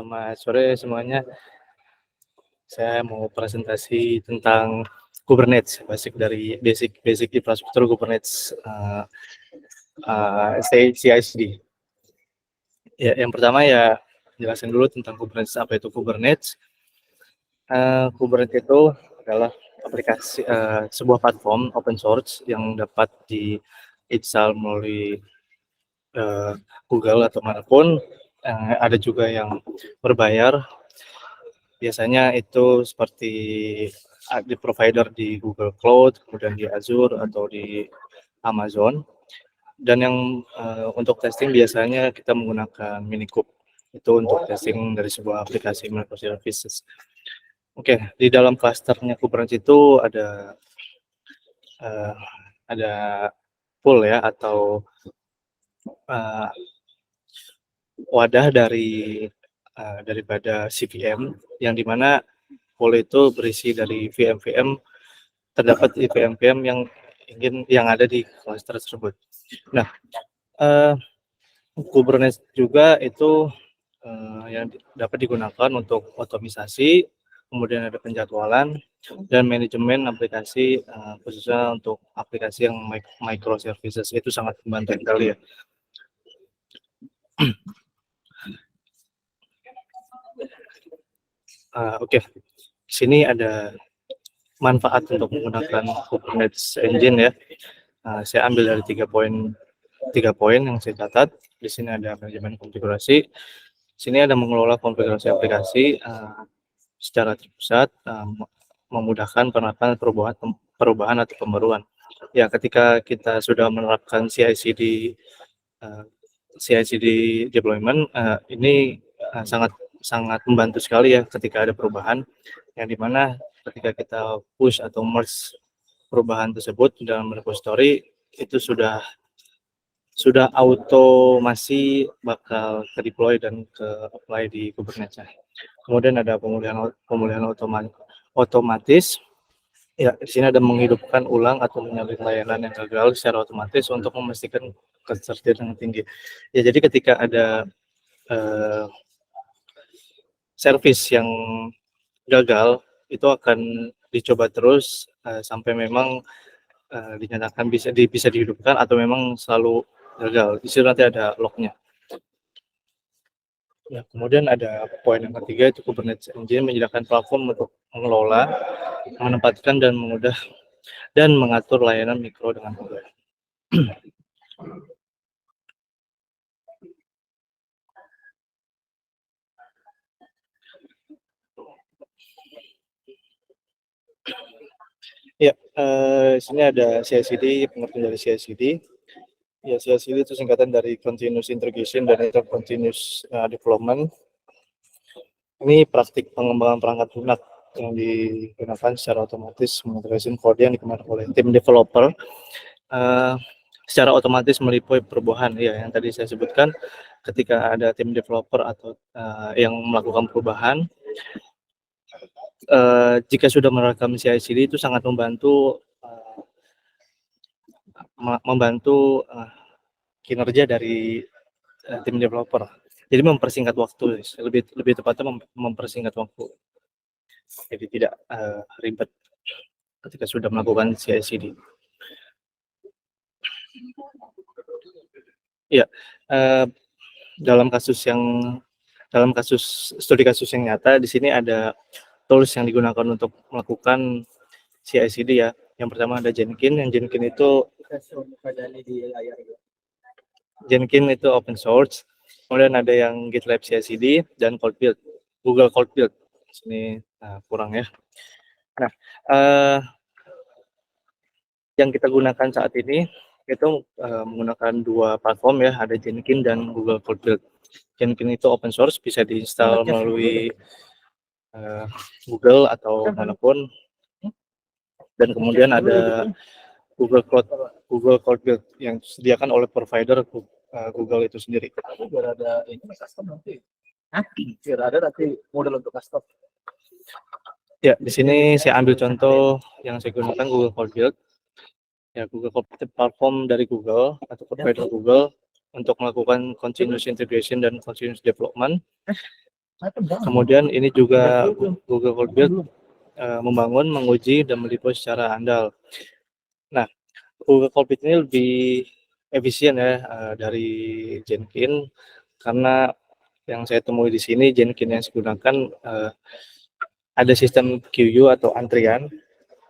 Selamat sore semuanya. Saya mau presentasi tentang Kubernetes, basic infrastruktur Kubernetes, CI/CD. Ya, yang pertama ya jelasin dulu tentang Kubernetes. Apa itu Kubernetes? Kubernetes itu adalah aplikasi sebuah platform open source yang dapat di-install melalui Google atau manapun. Ada juga yang berbayar. Biasanya itu seperti di provider di Google Cloud, kemudian di Azure atau di Amazon. Dan yang untuk testing biasanya kita menggunakan Minikube. Itu untuk testing dari sebuah aplikasi microservices. Oke, di dalam clusternya Kubernetes itu ada pool ya, atau wadah daripada CVM, yang dimana pool itu berisi dari VM-VM, terdapat di VM-VM yang ada di cluster tersebut. Nah, Kubernetes juga itu yang dapat digunakan untuk otomisasi, kemudian ada penjadwalan dan manajemen aplikasi, khususnya untuk aplikasi yang microservices. Itu sangat membantu sekali ya. Oke. Di sini ada manfaat untuk menggunakan Kubernetes Engine ya. Saya ambil dari 3 poin yang saya catat. Di sini ada manajemen konfigurasi. Di sini ada mengelola konfigurasi aplikasi secara terpusat, memudahkan penerapan perubahan atau pembaruan. Ya, ketika kita sudah menerapkan CI/CD deployment, ini sangat membantu sekali ya ketika ada perubahan, yang dimana ketika kita push atau merge perubahan tersebut dalam repository, itu sudah automasi bakal ke deploy dan ke apply di Kubernetes. Kemudian ada pemulihan otomatis. Ya, di sini ada menghidupkan ulang atau menyalin layanan yang gagal secara otomatis untuk memastikan ketersediaan yang tinggi. Ya, jadi ketika ada service yang gagal, itu akan dicoba terus sampai memang dinyatakan bisa dihidupkan atau memang selalu gagal. Di sini nanti ada lognya. Ya, kemudian ada poin yang ketiga, itu Kubernetes Engine menyediakan platform untuk mengelola, menempatkan dan mengatur layanan mikro dengan mudah. Ya, sini ada CI/CD, pengertian dari CI/CD. Ya, CI/CD itu singkatan dari Continuous Integration dan Continuous Development. Ini praktik pengembangan perangkat lunak yang digunakan secara otomatis mengintegrasi kode yang dikeluarkan oleh tim developer secara otomatis meliputi perubahan ya yang tadi saya sebutkan. Ketika ada tim developer atau yang melakukan perubahan, jika sudah merekam CI/CD itu sangat membantu kinerja dari tim developer. Jadi mempersingkat waktu, lebih tepatnya mempersingkat waktu. Jadi tidak ribet ketika sudah melakukan CI/CD. Ya, dalam studi kasus yang nyata, di sini ada tools yang digunakan untuk melakukan CI/CD ya. Yang pertama ada Jenkins. Yang Jenkins itu open source. Kemudian ada yang GitLab CI/CD dan Coldbuild, Google Coldbuild. Ini kurang ya. Nah, yang kita gunakan saat ini itu menggunakan dua platform ya, ada Jenkins dan Google Coldbuild. Jenkins itu open source, bisa diinstal melalui Google atau manapun. Dan kemudian ada Google Coldbuild yang disediakan oleh provider Google itu sendiri. Biar ada ini custom nanti. Biar ada nanti model untuk custom. Ya, di sini saya ambil contoh yang saya gunakan Google Coldbuild. Ya, Google Coldbuild platform dari Google atau provider Google untuk melakukan continuous integration dan continuous development. Kemudian ini juga Google Code Build membangun, menguji, dan meliput secara andal. Nah, Google Code Build ini lebih efisien ya dari Jenkins, karena yang saya temui di sini Jenkins yang digunakan ada sistem queue atau antrian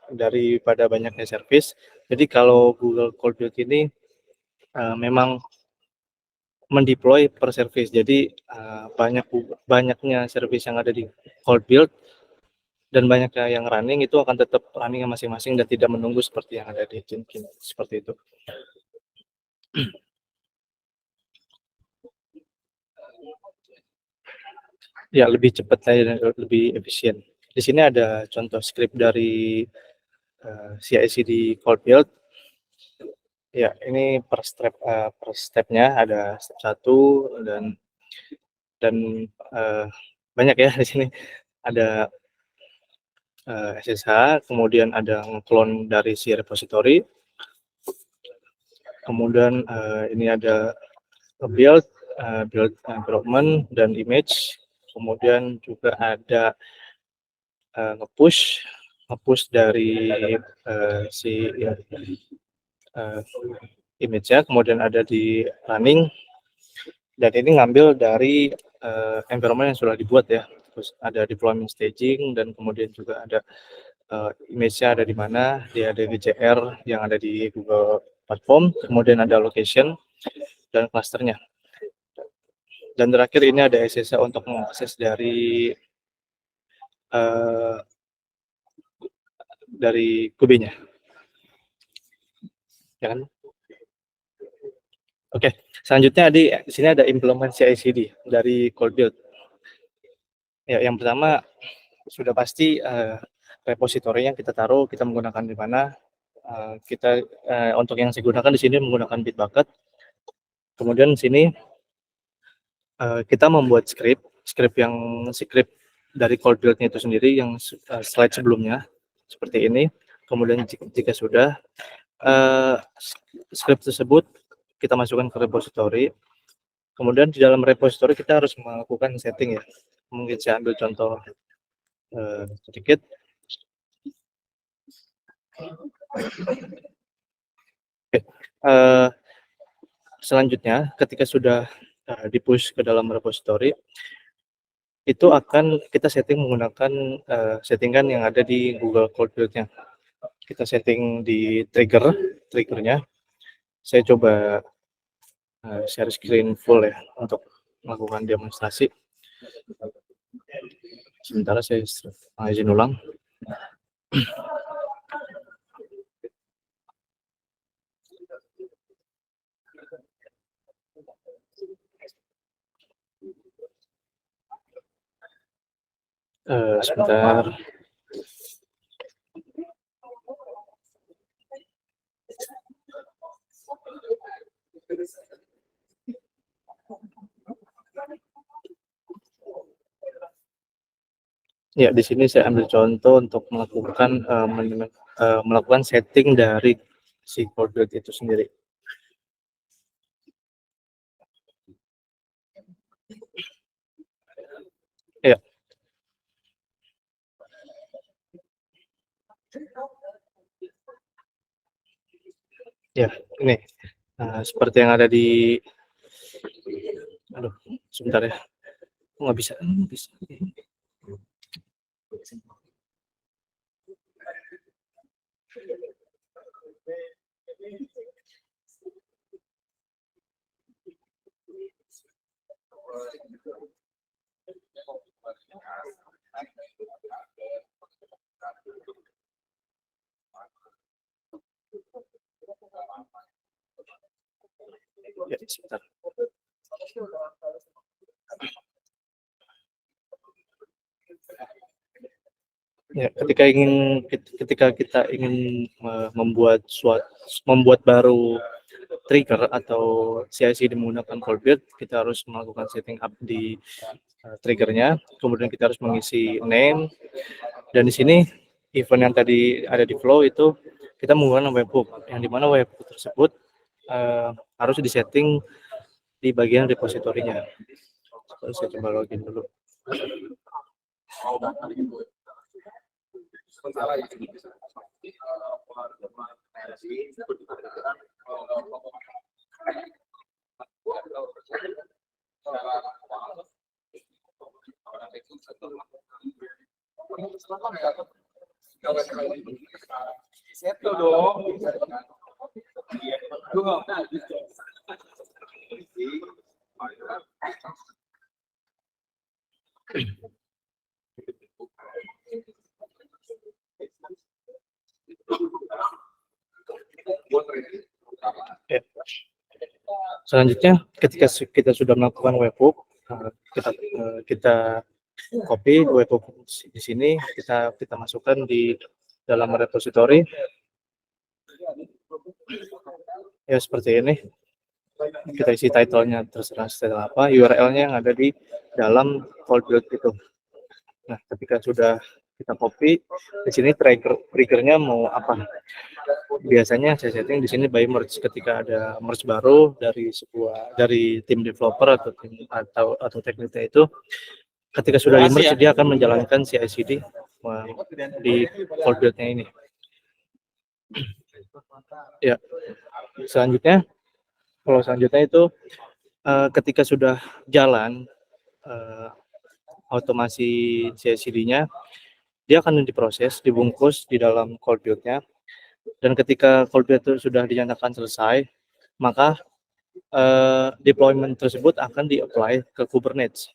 daripada banyaknya service. Jadi kalau Google Code Build ini memang mendeploy per service. Jadi banyaknya service yang ada di Code Build dan banyaknya yang running itu akan tetap running masing-masing dan tidak menunggu seperti yang ada di Jenkins, seperti itu. Ya, lebih cepat dan lebih efisien. Di sini ada contoh script dari CI/CD Code Build. Ya, ini per stepnya ada step 1 dan banyak ya di sini. Ada SSH, kemudian ada clone dari si repository, kemudian ini ada build environment dan image, kemudian juga ada nge-push dari si image-nya, kemudian ada di running, dan ini ngambil dari environment yang sudah dibuat ya. Terus ada deployment staging, dan kemudian juga ada image-nya ada di mana, dia ada GCR yang ada di Google Platform, kemudian ada location dan clusternya. Dan terakhir ini ada SSH untuk mengakses dari Kube-nya. Ya kan? Oke, selanjutnya di sini ada implement CI/CD dari Code Build. Ya, yang pertama sudah pasti repository yang kita taruh, kita menggunakan di mana. Kita untuk yang saya gunakan di sini menggunakan Bitbucket. Kemudian di sini kita membuat script dari Code Build-nya itu sendiri yang slide sebelumnya seperti ini. Kemudian jika sudah script tersebut kita masukkan ke repository. Kemudian di dalam repository kita harus melakukan setting ya. Mungkin saya ambil contoh sedikit. Oke. Selanjutnya ketika sudah di-push ke dalam repository, itu akan kita setting menggunakan settingan yang ada di Google Code Build-nya. Kita setting di triggernya. Saya coba share screen full ya untuk melakukan demonstrasi. Sementara saya izin ulang. Sebentar. Ya, di sini saya ambil contoh untuk melakukan setting dari si Code Build itu sendiri. Ya. Ya, ini seperti yang ada di, aduh, sebentar ya, nggak bisa. Ya, sebentar. Ya, ketika kita ingin membuat baru trigger atau CI/CD menggunakan Code Build, kita harus melakukan setting up di triggernya, kemudian kita harus mengisi name, dan di sini event yang tadi ada di flow itu kita menggunakan webhook, yang dimana webhook tersebut harus disetting di bagian repositorinya. Saya coba login dulu. Sementara ini settle dong. Ya. Selanjutnya, ketika kita sudah melakukan webhook, kita copy webhook di sini, kita masukkan di dalam repository. Ya seperti ini. Kita isi title-nya terserah setelah apa, URL-nya yang ada di dalam cold build itu. Nah, ketika sudah kita copy, di sini trigger-nya mau apa? Biasanya saya setting di sini by merge. Ketika ada merge baru dari tim developer atau tekniknya itu, ketika sudah di merge dia akan menjalankan CI/CD di cold build-nya ini. Ya, selanjutnya itu ketika sudah jalan otomasi CI/CD-nya, dia akan diproses, dibungkus di dalam cold build-nya, dan ketika cold build itu sudah dinyatakan selesai, maka deployment tersebut akan di-apply ke Kubernetes.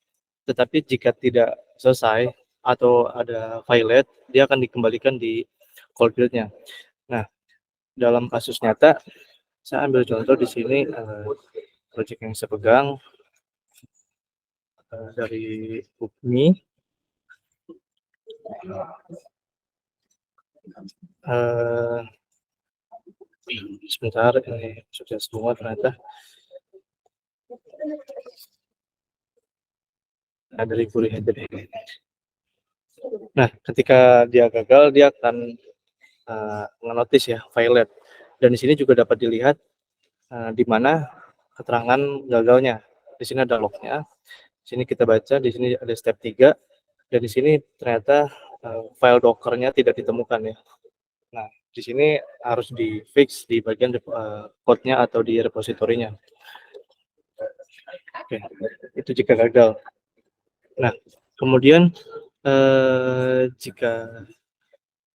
Tetapi jika tidak selesai atau ada violate, dia akan dikembalikan di cold build-nya. Nah, dalam kasus nyata, saya ambil contoh di sini project yang saya pegang dari UPMI. Sebentar, ini sudah semua ternyata. Nah, dari Guri Header ini. Nah, ketika dia gagal, dia akan nge-notice ya, violate. Dan di sini juga dapat dilihat di mana keterangan gagalnya. Di sini ada lognya. Di sini kita baca, di sini ada step 3, dan di sini ternyata file Docker-nya tidak ditemukan ya. Nah, di sini harus di-fix di bagian code-nya atau di repositorinya. Oke, itu jika gagal. Nah, kemudian jika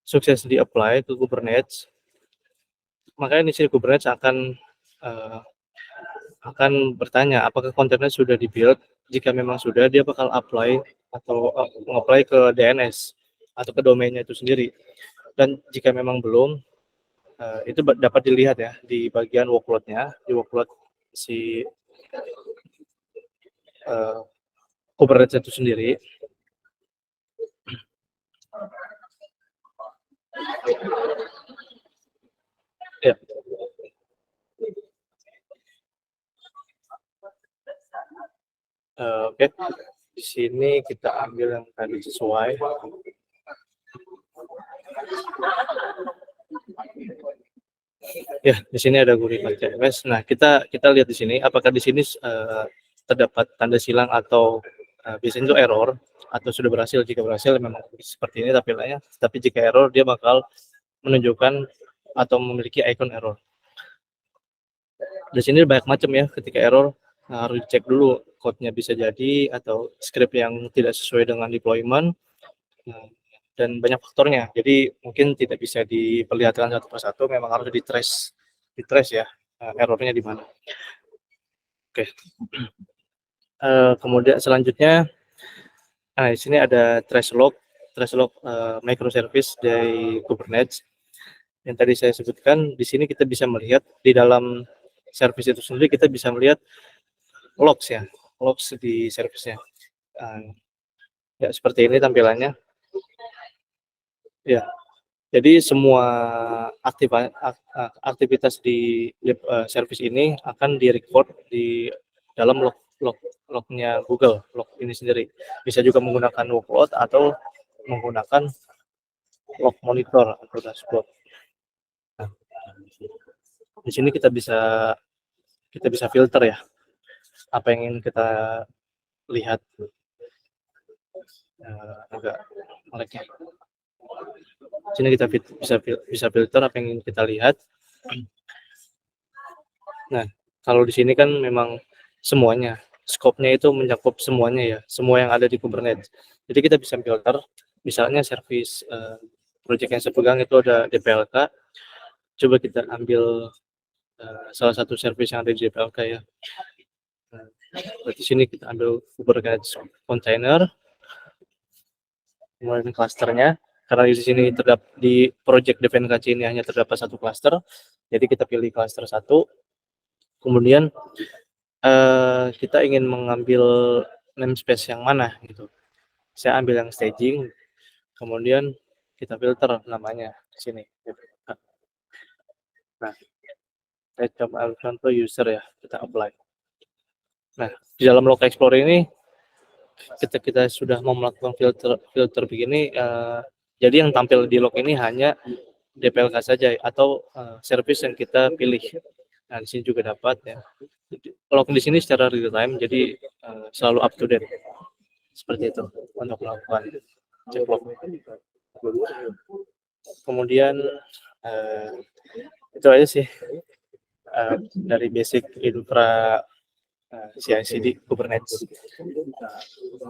sukses di-apply ke Kubernetes, maka di sini Kubernetes akan bertanya apakah kontainer sudah di-build. Jika memang sudah, dia bakal apply atau nge-apply ke DNS atau ke domainnya itu sendiri. Dan jika memang belum, itu dapat dilihat ya di bagian workload-nya, di workload si Kubernetes itu sendiri. Ya. Oke. Di sini kita ambil yang tadi sesuai. Ya, di sini ada Gurita CMS. Nah, kita lihat di sini apakah di sini terdapat tanda silang atau biasanya itu error atau sudah berhasil. Jika berhasil memang seperti ini tampilannya, tapi jika error dia bakal menunjukkan atau memiliki icon error. Di sini banyak macam ya, ketika error harus dicek dulu code-nya bisa jadi atau script yang tidak sesuai dengan deployment, dan banyak faktornya. Jadi mungkin tidak bisa diperlihatkan satu persatu, memang harus di-trace ya errornya di mana. Oke. Kemudian selanjutnya, di sini ada trace log microservice dari Kubernetes. Yang tadi saya sebutkan, di sini kita bisa melihat di dalam service itu sendiri, kita bisa melihat logs di service-nya. Ya seperti ini tampilannya. Ya, jadi semua aktivitas di service ini akan di-record di dalam lognya Google, log ini sendiri. Bisa juga menggunakan workload atau menggunakan log monitor atau dashboard. Nah, di sini kita bisa filter ya apa yang ingin kita lihat. agak meleknya. Sini kita bisa filter apa yang ingin kita lihat. Nah, kalau di sini kan memang semuanya, scope-nya itu mencakup semuanya ya, semua yang ada di Kubernetes. Jadi kita bisa filter, misalnya service project yang saya pegang itu ada DPLK. Coba kita ambil salah satu service yang ada di DPLK ya. Nah, berarti sini kita ambil Kubernetes container, kemudian clusternya. Karena di sini terdapat di project DPNKC ini hanya terdapat satu cluster, jadi kita pilih cluster 1. Kemudian kita ingin mengambil namespace yang mana gitu. Saya ambil yang staging, kemudian kita filter namanya di sini. Nah, saya coba contoh user ya, kita apply. Nah, di dalam log explorer ini kita sudah mau melakukan filter begini, jadi yang tampil di log ini hanya DPLK saja atau service yang kita pilih. Nah, di sini juga dapat ya. Log di sini secara real time, jadi selalu up to date. Seperti itu untuk melakukan cek log. Kemudian itu aja sih dari basic infra CI/CD Kubernetes.